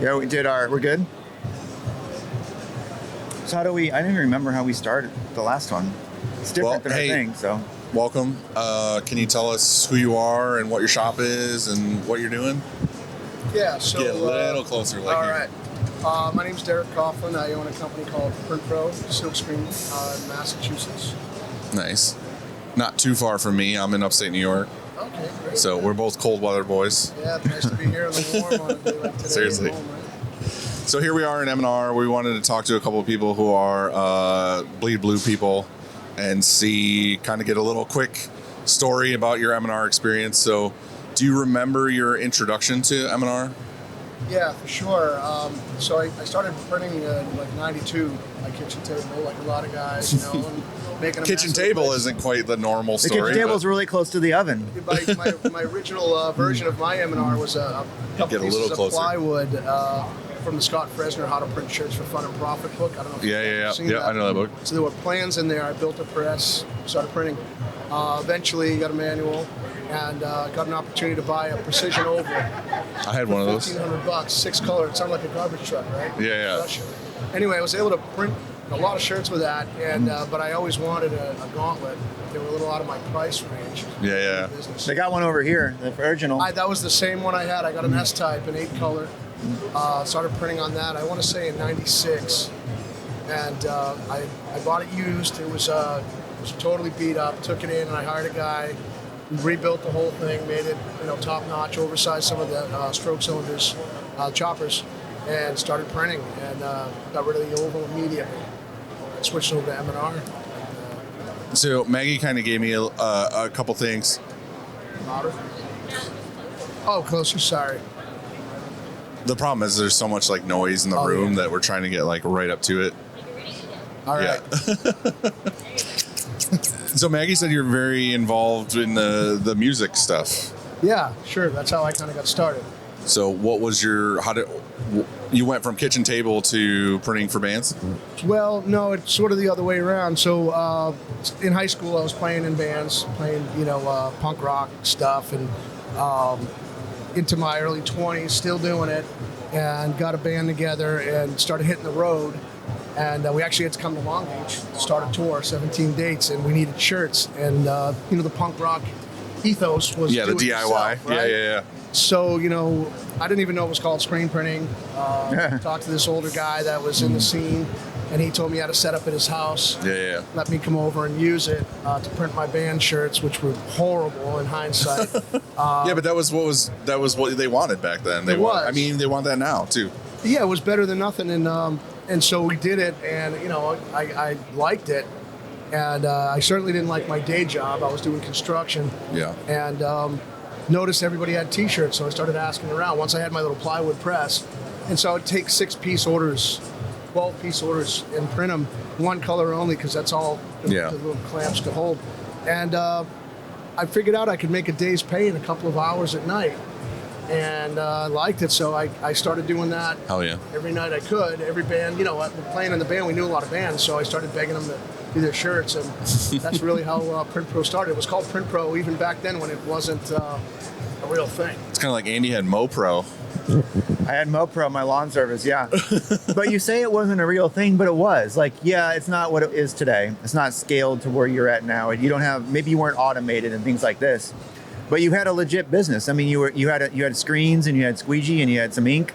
Yeah, we did we're good? So I don't even remember how we started the last one. It's different than our thing, so. Welcome. Can you tell us who you are and what your shop is and what you're doing? Yeah, so... Get a little closer. All right. My name's Derek Coughlin. I own a company called Printpro Silkscreen in Massachusetts. Nice. Not too far from me. I'm in upstate New York. Okay, great. So we're both cold weather boys. Yeah, it's nice to be here in the warm on a day like today. Seriously. Home, right? So here we are in M&R. We wanted to talk to a couple of people who are bleed blue people and kind of get a little quick story about your M&R experience. So do you remember your introduction to M&R? Yeah, for sure. So I started printing in like 92, my kitchen table, like a lot of guys, and making a Kitchen table isn't quite the normal story. The kitchen table's really close to the oven. My original version of my M&R was a couple pieces of plywood from the Scott Fresner How to Print Shirts for Fun and Profit book. I don't know if you've seen that. I know that book. So there were plans in there. I built a press, started printing. Eventually got a manual and got an opportunity to buy a precision oval. I had one of those. $1,500, 6 color. It sounded like a garbage truck, right? Yeah. Anyway, I was able to print a lot of shirts with that, and but I always wanted a gauntlet. They were a little out of my price range. Yeah. They got one over here, the original. That was the same one I had. I got an S-type, an 8 color. Started printing on that, I want to say in 96. And I bought it used. It was totally beat up. Took it in, and I hired a guy. Rebuilt the whole thing, made it top notch, oversized some of the stroke cylinders, choppers, and started printing. And got rid of the oval immediately. And switched over to M&R. So Maggie kind of gave me a couple things. Louder? Oh, closer. Sorry. The problem is there's so much like noise in the room that we're trying to get like right up to it. All right. So Maggie said you're very involved in the music stuff. Yeah, sure. That's how I kind of got started. So what was you went from kitchen table to printing for bands? Well, no, it's sort of the other way around. So in high school, I was playing in bands, playing punk rock stuff, and into my early 20s, still doing it, and got a band together and started hitting the road. And we actually had to come to Long Beach, start a tour, 17 dates, and we needed shirts. And the punk rock ethos was the DIY. Yourself, right? Yeah. So I didn't even know it was called screen printing. Talked to this older guy that was in the scene, and he told me how to set up at his house. Yeah. Let me come over and use it to print my band shirts, which were horrible in hindsight. But that was what they wanted back then. They want that now too. Yeah, it was better than nothing, and so we did it, and I liked it, and I certainly didn't like my day job. I was doing construction. Yeah. And noticed everybody had T-shirts, so I started asking around. Once I had my little plywood press, and so I'd take 6-piece orders, 12-piece orders, and print them one color only because that's all the little clamps could hold. And I figured out I could make a day's pay in a couple of hours at night. And I liked it, so I started doing that. Hell yeah. Every night I could. Every band, playing in the band, we knew a lot of bands, so I started begging them to do their shirts, and that's really how Printpro started. It was called Printpro even back then when it wasn't a real thing. It's kind of like Andy had MoPro. I had MoPro, my lawn service, yeah. But you say it wasn't a real thing, but it was. Like, yeah, it's not what it is today. It's not scaled to where you're at now. You don't have, maybe you weren't automated and things like this. But you had a legit business. I mean, you had screens, and you had squeegee, and you had some ink.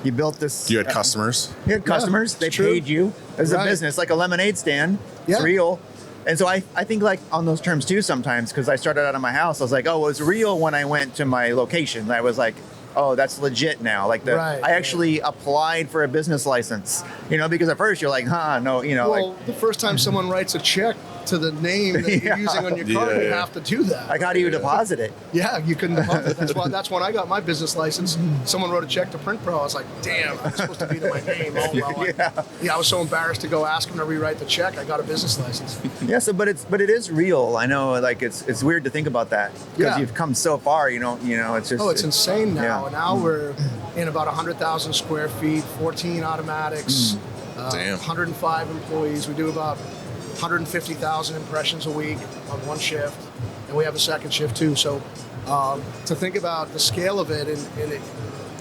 You built this. You had customers. You had customers. They paid you as a business, like a lemonade stand. It's real. And so I think like on those terms too sometimes, because I started out of my house. I was like, oh, it was real when I went to my location. I was like, oh, that's legit now. Like I actually applied for a business license, because at first you're like, no, Well, the first time someone writes a check to the name that you're using on your card, you have to do that. Like, how do you deposit it? Yeah, you couldn't deposit it. That's when I got my business license. Someone wrote a check to Printpro. I was like, damn, it's supposed to be to my name. Oh, well, I was so embarrassed to go ask him to rewrite the check. I got a business license. Yeah, so but it is real. I know, like it's weird to think about that because you've come so far. It's just it's insane now. Yeah. Now we're in about 100,000 square feet, 14 automatics, 105 employees. We do about 150,000 impressions a week on one shift, and we have a second shift too. So to think about the scale of it, and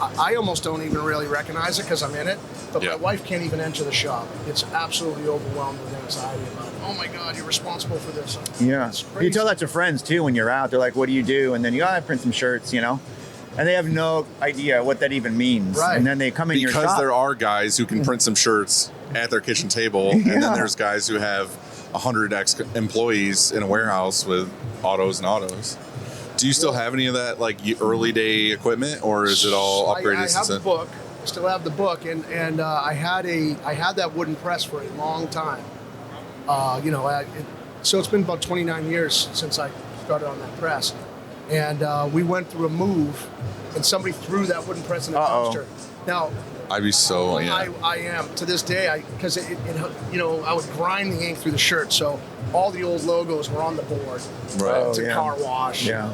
I almost don't even really recognize it because I'm in it. But Yeah. my wife can't even enter the shop. It's absolutely overwhelmed with anxiety about, oh my God, you're responsible for this. Yeah. It's You crazy. tell that to friends too when you're out. They're like, what do you do? And then you I print some shirts, you know? And they have no idea what that even means. Right. And then they come in your Because shop. there are guys who can print some shirts at their kitchen table, and Yeah. then there's guys who have 100 employees in a warehouse with autos and autos. Do you still have any of that like early day equipment, or is it all upgraded I have since the then? book. I still have the book, and I had that wooden press for a long time. So it's been about 29 years since I started on that press, and we went through a move, and somebody threw that wooden press in a dumpster. Now, I'd be so I am to this day because I would grind the ink through the shirt, so all the old logos were on the board. Right. Oh, It's a yeah. car wash. Yeah.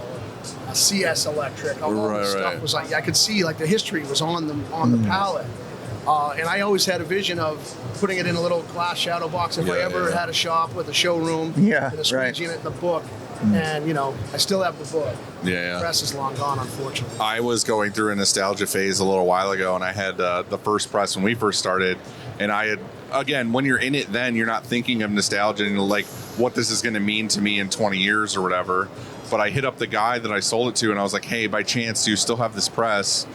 CS Electric, all Right, the stuff right. was like I could see like the history was on the palette, and I always had a vision of putting it in a little glass shadow box if I Yeah, ever yeah. had a shop with a showroom, Yeah, and a squeegee right. in it in the book, and I still have the book. Yeah. The press is long gone, unfortunately. I was going through a nostalgia phase a little while ago, and I had the first press when we first started, and I had, again, when you're in it then, you're not thinking of nostalgia and like what this is going to mean to me in 20 years or whatever. But I hit up the guy that I sold it to, and I was like, hey, by chance, do you still have this press?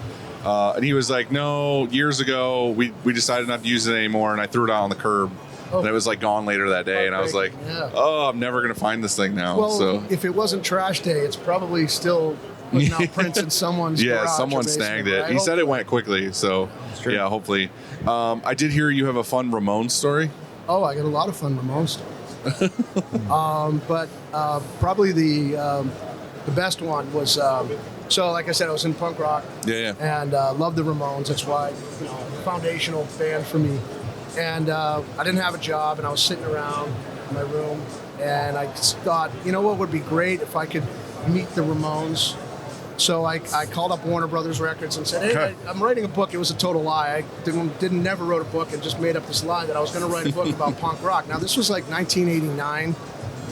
And he was like, no, years ago, we decided not to use it anymore, and I threw it out on the curb. Oh. And it was like gone later that day, and I was like, Yeah. oh, I'm never going to find this thing now. Well, so if it wasn't trash day, it's probably still putting out prints in someone's yeah, garage or someone basement, snagged it. right? He said it went quickly, so true. yeah, hopefully. I did hear you have a fun Ramones story. Oh, I got a lot of fun Ramones stories. But probably the best one was so like I said, I was in punk rock. Yeah. And loved the Ramones. That's why foundational band for me. And I didn't have a job, and I was sitting around in my room, and I just thought, what would be great if I could meet the Ramones. So I called up Warner Brothers Records and said, hey, I'm writing a book. It was a total lie. I never wrote a book and just made up this lie that I was going to write a book about punk rock. Now, this was like 1989.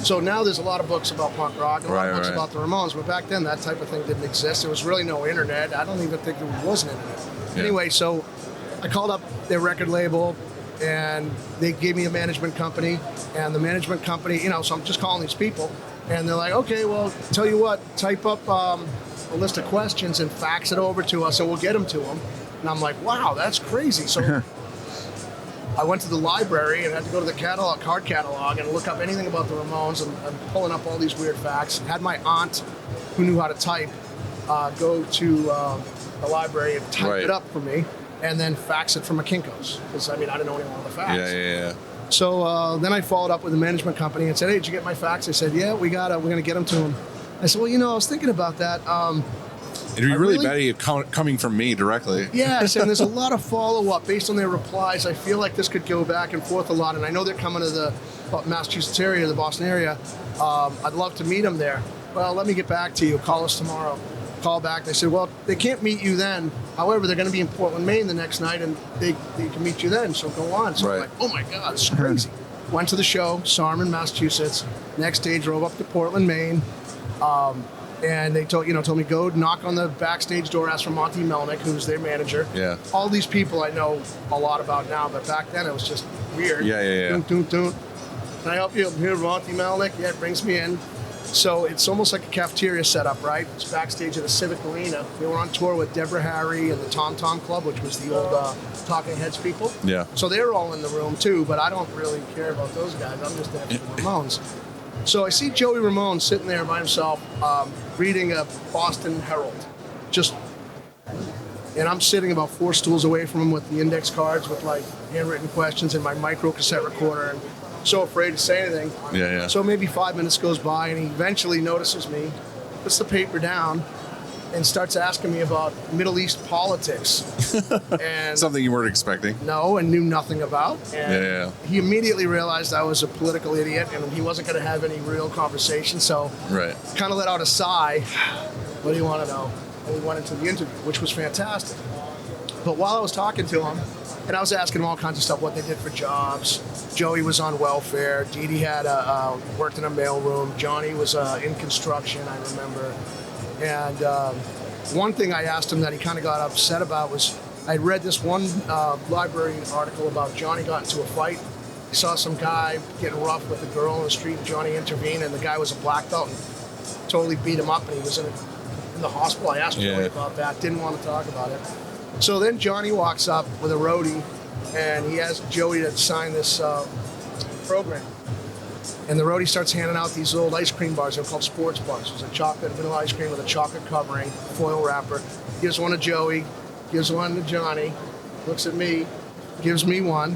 So now there's a lot of books about punk rock and a lot of books about the Ramones. But back then, that type of thing didn't exist. There was really no internet. I don't even think there was an internet. Yeah. Anyway, so I called up their record label, and they gave me a management company. And the management company, so I'm just calling these people. And they're like, okay, well, tell you what, type up a list of questions and fax it over to us, and we'll get them to them. And I'm like, wow, that's crazy. So I went to the library and had to go to the card catalog, and look up anything about the Ramones, and I'm pulling up all these weird facts. Had my aunt, who knew how to type, go to the library and type it up for me, and then fax it from a Kinko's, because I didn't know anyone with a fax. Yeah. So then I followed up with the management company and said, hey, did you get my fax? They said, yeah, we're going to get them to him. I said, well, I was thinking about that. It'd be really bad coming from me directly. Yeah, I said, there's a lot of follow-up based on their replies. I feel like this could go back and forth a lot, and I know they're coming to the Massachusetts area, the Boston area. I'd love to meet them there. Well, let me get back to you. Call us tomorrow. Call back. They said, well, they can't meet you then. However, they're going to be in Portland, Maine the next night, and they can meet you then, so go on. So I'm like, oh my God, it's crazy. Went to the show, saw them in Massachusetts. Next day, drove up to Portland, Maine. And they told me, go knock on the backstage door, ask for Monty Melnick, who's their manager. Yeah. All these people I know a lot about now, but back then it was just weird. Yeah. Doon, doon, doon. Can I help you? I'm here, Monty Melnick. Yeah, it brings me in. So it's almost like a cafeteria setup, right? It's backstage at a Civic Arena. They were on tour with Deborah Harry and the Tom Tom Club, which was the old Talking Heads people. Yeah. So they were all in the room too, but I don't really care about those guys. I'm just after the Ramones. So I see Joey Ramone sitting there by himself, reading a Boston Herald. And I'm sitting about 4 stools away from him with the index cards with like handwritten questions and my micro cassette recorder, and so afraid to say anything. Yeah. So maybe 5 minutes goes by, and he eventually notices me, puts the paper down, and starts asking me about Middle East politics. And Something you weren't expecting. no, and knew nothing about. And Yeah. he immediately realized I was a political idiot, and he wasn't going to have any real conversation. So Right. kind of let out a sigh. What do you want to know? And we went into the interview, which was fantastic. But while I was talking to him, and I was asking him all kinds of stuff, what they did for jobs. Joey was on welfare. Dee Dee had worked in a mailroom. Johnny was in construction, I remember. And one thing I asked him that he kind of got upset about was I read this one library article about Johnny got into a fight. He saw some guy getting rough with a girl on the street, and Johnny intervened, and the guy was a black belt and totally beat him up, and he was in the hospital. I asked Joey about that, didn't want to talk about it. So then Johnny walks up with a roadie, and he asks Joey to sign this program. And the roadie starts handing out these old ice cream bars. They're called sports bars. It's a chocolate vanilla ice cream with a chocolate covering, foil wrapper. Gives one to Joey, gives one to Johnny, looks at me, gives me one.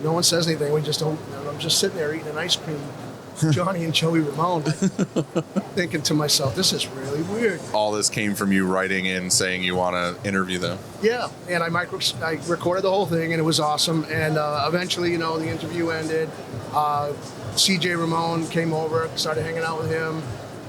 No one says anything. I'm just sitting there eating an ice cream. Johnny and Joey Ramone, thinking to myself, this is really weird. All this came from you writing in saying you want to interview them. Yeah, and I recorded the whole thing, and it was awesome. And eventually, the interview ended. CJ Ramone came over, started hanging out with him,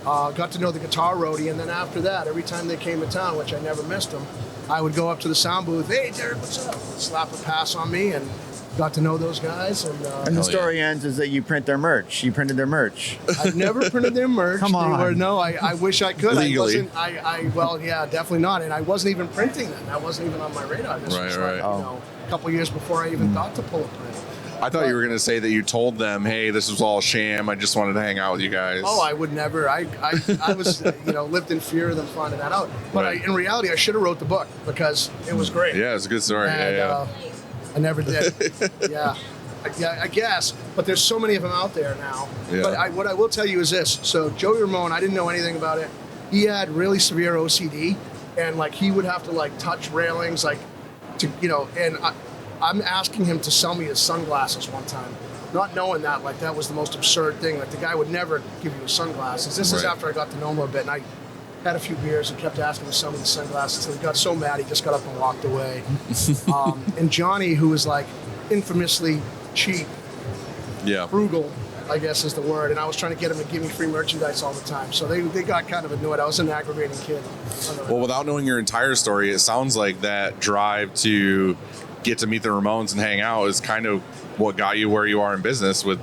got to know the guitar roadie, and then after that, every time they came to town, which I never missed them, I would go up to the sound booth, hey, Derek, what's up? Slap a pass on me, and got to know those guys. And the story ends is that you print their merch. You printed their merch. I've never printed their merch. Come on. I wish I could. Legally. Definitely not. And I wasn't even printing then. That wasn't even on my radar. This was a couple years before I even thought to pull a print. I thought you were going to say that you told them, hey, this was all a sham. I just wanted to hang out with you guys. Oh, I would never. I was, lived in fear of them finding that out. But in reality, I should have wrote the book because it was great. Yeah, it's a good story. And, I never did. I guess. But there's so many of them out there now. Yeah. But what I will tell you is this. So Joey Ramone, I didn't know anything about it. He had really severe OCD, and he would have to touch railings, and I'm asking him to sell me his sunglasses one time, not knowing that that was the most absurd thing. The guy would never give you his sunglasses. This is after I got to know him a bit, and I had a few beers and kept asking him to sell me the sunglasses until he got so mad he just got up and walked away. And Johnny, who was infamously cheap, frugal, I guess is the word, and I was trying to get him to give me free merchandise all the time. So they got kind of annoyed. I was an aggravating kid. Well, without knowing your entire story, it sounds like that drive to get to meet the Ramones and hang out is kind of what got you where you are in business with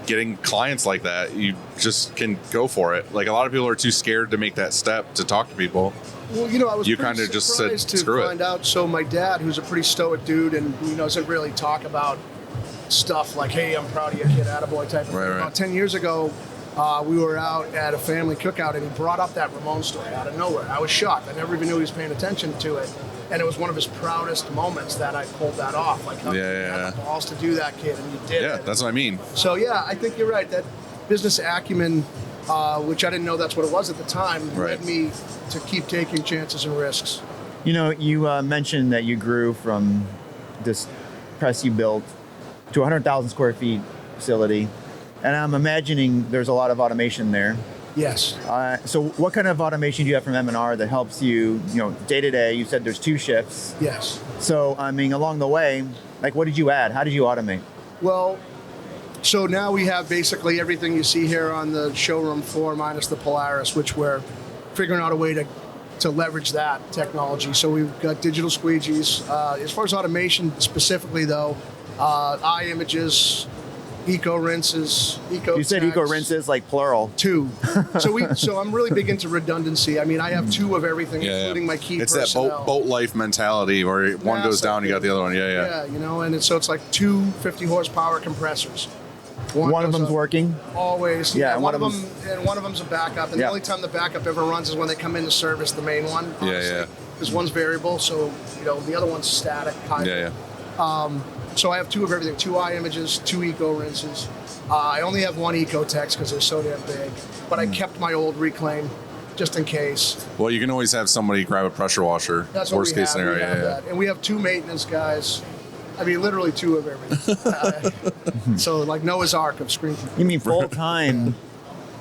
getting clients like that. You just can go for it. A lot of people are too scared to make that step to talk to people. Well, I was kind of just said, to screw find out. So my dad, who's a pretty stoic dude and who doesn't really talk about stuff like, hey, I'm proud of you, kid, attaboy type of thing. About 10 years ago, we were out at a family cookout, and he brought up that Ramones story out of nowhere. I was shocked. I never even knew he was paying attention to it. And it was one of his proudest moments that I pulled that off. How you had the balls to do that, kid, and you did it. Yeah, that's what I mean. So, I think you're right. That business acumen, which I didn't know that's what it was at the time, led me to keep taking chances and risks. You mentioned that you grew from this press you built to 100,000 square feet facility. And I'm imagining there's a lot of automation there. Yes. So what kind of automation do you have from M&R that helps you, day to day? You said there's 2 shifts. Yes. So, along the way, what did you add? How did you automate? Well, so now we have basically everything you see here on the showroom floor minus the Polaris, which we're figuring out a way to leverage that technology. So we've got digital squeegees. As far as automation specifically, though, eye images, eco rinses, You said eco rinses plural. 2. So I'm really big into redundancy. I have 2 of everything, including my key it's personnel. That boat life mentality where one goes down, you got the other one. Yeah, and so it's 2 50 horsepower compressors. One of them's working? Always. Yeah, one of them's a backup. And the only time the backup ever runs is when they come in to service the main one. Honestly, because one's variable, so the other one's static. So I have 2 of everything, 2 eye images, 2 eco rinses. I only have 1 eco text because they're so damn big, but I kept my old reclaim just in case. Well, you can always have somebody grab a pressure washer. That's what worst case scenario. We have that. And we have 2 maintenance guys. Literally 2 of everything. So Noah's Ark of screen. You mean full-time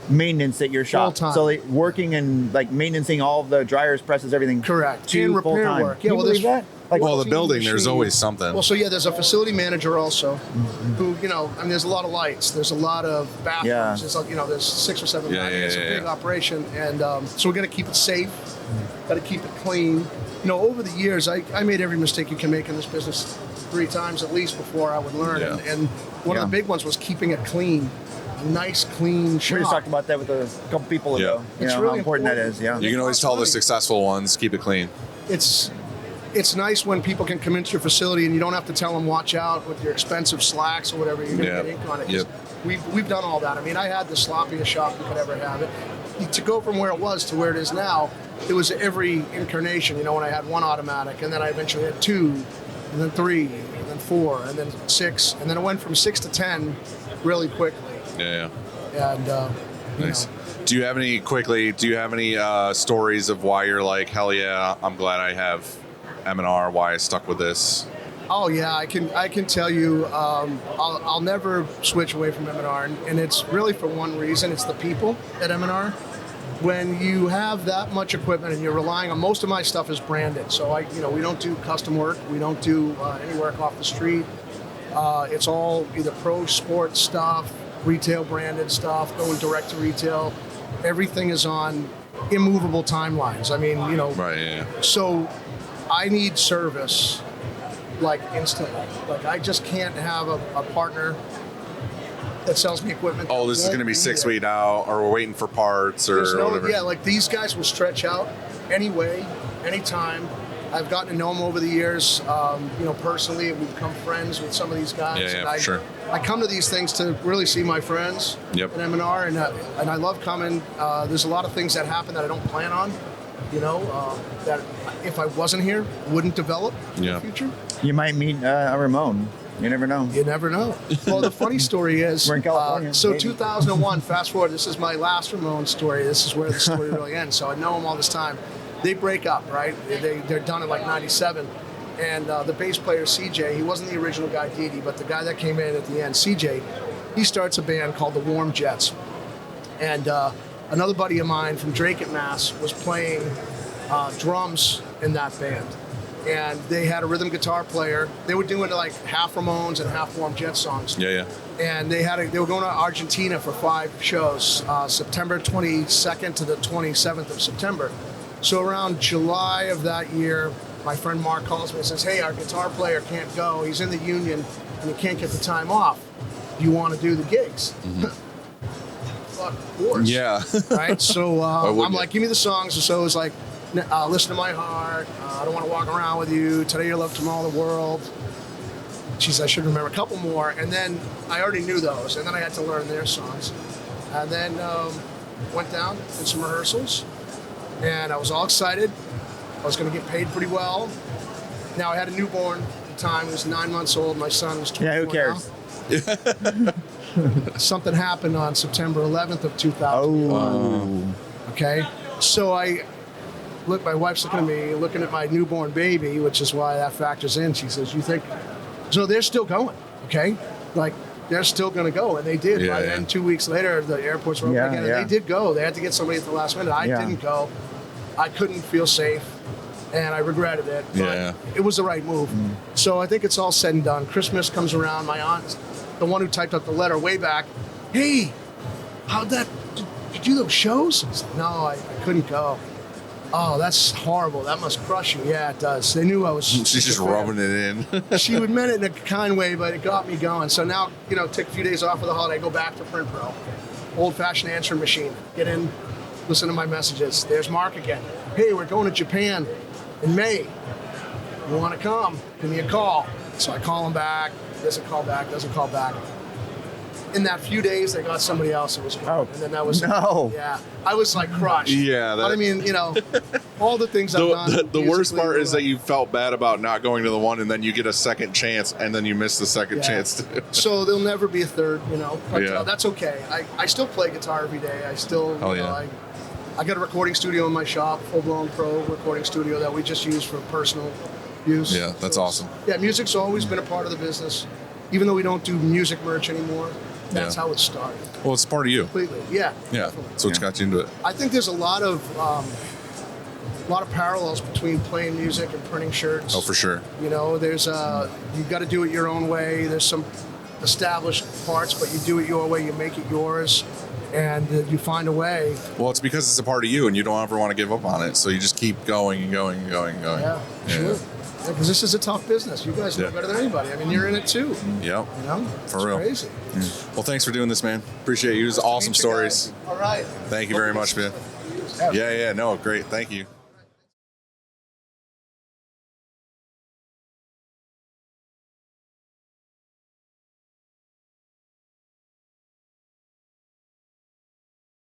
maintenance at your shop? Full-time. So working and maintaining all the dryers, presses, everything. Correct. 2 and repair full-time. work. Can you believe that? The building, there's always something. Well, so there's a facility manager also, who there's a lot of lights, there's a lot of bathrooms, there's 6 or 7 bathrooms. It's a big operation, and so we got to keep it safe, got to keep it clean. Over the years, I made every mistake you can make in this business 3 times at least before I would learn, and one of the big ones was keeping it clean. a nice, clean shop. We just talked about that with a couple people ago. Yeah. You It's know, really how important that is. Yeah. You can always tell the successful ones keep it clean. It's nice when people can come into your facility and you don't have to tell them watch out with your expensive slacks or whatever, you're going to get ink on it. Yep. We've done all that. I mean, I had the sloppiest shop you could ever have it. To go from where it was to where it is now, it was every incarnation. You know, when I had one automatic, and then I eventually had 2, and then 3, and then 4, and then 6, and then it went from 6 to 10 really quickly. Yeah. And Nice. Do you have any stories of why you're like, hell yeah, I'm glad I have M&R, why I stuck with this? Oh yeah, I can tell you. I'll never switch away from M&R, and it's really for one reason. It's the people at M&R. When you have that much equipment and you're relying on, most of my stuff is branded, so we don't do custom work. We don't do any work off the street. It's all either pro sports stuff, retail branded stuff, going direct to retail. Everything is on immovable timelines. I mean, Right. Yeah. So I need service like instantly. Like I just can't have a partner that sells me equipment. Oh, this is going to be 6 weeks out, or we're waiting for parts, or whatever. Yeah, like these guys will stretch out anyway, anytime. I've gotten to know them over the years, personally, and we've become friends with some of these guys. Yeah, for sure. I come to these things to really see my friends Yep. at M&R, and I love coming. There's a lot of things that happen that I don't plan on, that if I wasn't here, wouldn't develop in the future. You might meet a Ramone. You never know. You never know. Well, the funny story is, We're in California. so Maybe. 2001, fast forward, this is my last Ramones story. This is where the story really ends. So I know them all this time. They break up, right? They're done in like 97. And the bass player, CJ, he wasn't the original guy, Didi, but the guy that came in at the end, CJ, he starts a band called the Warm Jets. And another buddy of mine from Drake at Mass was playing drums in that band. And they had a rhythm guitar player. They were doing like half Ramones and half Warm Jet songs. Yeah. And they were going to Argentina for 5 shows, September 22nd to the 27th of September. So around July of that year, my friend Mark calls me and says, hey, our guitar player can't go. He's in the union and he can't get the time off. Do you want to do the gigs? Fuck, of course. Yeah. Right? So I'm wouldn't like, give me the songs. And so it was like, Listen to My Heart, I Don't Want to Walk Around With You, Today Your Love, Tomorrow the World. Jeez, I should remember a couple more. And then I already knew those. And then I had to learn their songs. And then went down, did some rehearsals. And I was all excited. I was going to get paid pretty well. Now, I had a newborn at the time. He was 9 months old. My son was 24 Yeah, who cares? now. Something happened on September 11th of 2001. Oh. Okay? So my wife's looking at me, looking at my newborn baby, which is why that factors in. She says, you think, so they're still going, okay? Like, they're still going to go. And they did. Yeah, By then, 2 weeks later, the airports were open again. And they did go. They had to get somebody at the last minute. I didn't go. I couldn't feel safe. And I regretted it. But it was the right move. So I think it's all said and done. Christmas comes around. My aunt, the one who typed up the letter way back, hey, did you do those shows? I said, no, I couldn't go. Oh, that's horrible. That must crush you. Yeah, it does. They knew I was. She's just rubbing it in. She would meant it in a kind way, but it got me going. So now, take a few days off of the holiday, go back to Printpro. Old-fashioned answering machine. Get in, listen to my messages. There's Mark again. Hey, we're going to Japan in May. You want to come? Give me a call. So I call him back. Doesn't call back. In that few days, they got somebody else that was going. Oh, And then that was no. Yeah, I was like crushed. Yeah, But I mean, all the things I've done. The worst musically part were is that you felt bad about not going to the one, and then you get a second chance, and then you miss the second chance too. So there'll never be a third, But Yeah. that's okay. I still play guitar every day. I still, Hell yeah. I got a recording studio in my shop, full-blown pro recording studio that we just use for personal use. Yeah, that's So awesome. Yeah, music's always been a part of the business. Even though we don't do music merch anymore, that's how it started. Well, it's part of you. Completely. Yeah. Yeah, Definitely. that's what got you into it. I think there's a lot of parallels between playing music and printing shirts. Oh, for sure. There's you've got to do it your own way. There's some established parts, but you do it your way. You make it yours, and you find a way. Well, it's because it's a part of you, and you don't ever want to give up on it. So you just keep going and going and going and going. Yeah, sure. Because this is a tough business. You guys know Yeah. better than anybody. I mean, you're in it too. Yep. You know, For it's real. crazy. Well, thanks for doing this, man. Appreciate you. It was awesome Meet you stories. guys. All right. Thank you very much, man. Yeah, no, great. Thank you.